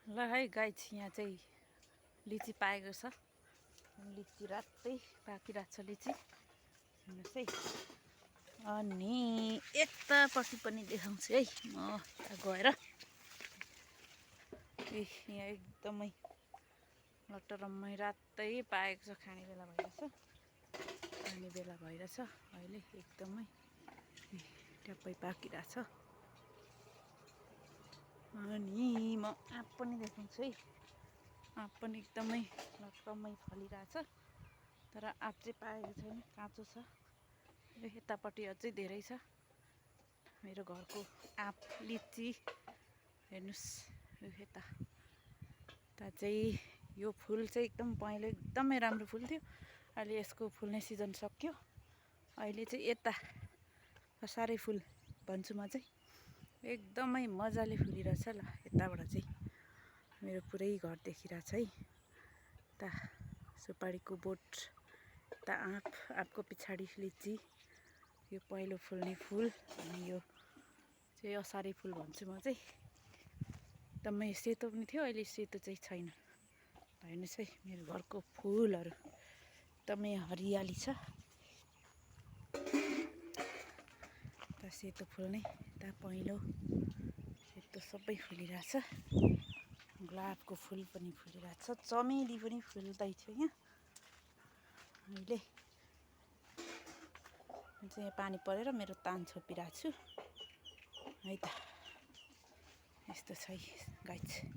ल है गाइज यहाँ चाहिँ लिची पाएको छ। लिची रातै पाकिरहेको छ लिची हेर्नुहोस् है। अनि यतापट्टि पनि देखाउँछु है म यता गएर। यहाँ एकदमै लटरम्मै रातै पाएको छ। खाने बेला भइरहेछ, खाने बेला भइरहेछ अहिले एकदमै ट्याप्पै पाकिरहेछ। अनि म आँप पनि देखाउँछु है। आँप पनि एकदमै लटरम्मै फलिरहेछ, तर आँप चाहिँ पाएको छैन, काँचो छ। यतापट्टि अझै धेरै छ मेरो घरको आँप लिची हेर्नुहोस्। यता चाहिँ यो फुल चाहिँ एकदम पहेँलो एकदमै राम्रो फुल्थ्यो, अहिले यसको फुल्ने सिजन सक्यो। अहिले चाहिँ यता साह्रै फुल भन्छु म चाहिँ, एकदमै मजाले फुलिरहेछ। ल यताबाट चाहिँ मेरो पुरै घर देखिरहेछ है। यता सुपारीको बोट, यता आँपको पछाडि लिची, यो पहिलो फुल्ने फुल, अनि यो चाहिँ असारे फुल भन्छु म चाहिँ। एकदमै सेतो पनि थियो, अहिले सेतो चाहिँ छैन। हेर्नुहोस् है मेरो घरको फुलहरू एकदमै हरियाली छ। यता सेतो फुल्ने, यता पहेँलो, सेतो सबै फुलिरहेछ। गुलाबको फुल पनि फुलिरहेछ, चमेली पनि फुल्दैछ यहाँ अहिले। चाहिँ यहाँ पानी परेर मेरो तान छोपिरहेको छु है त। यस्तो छ है गाइज।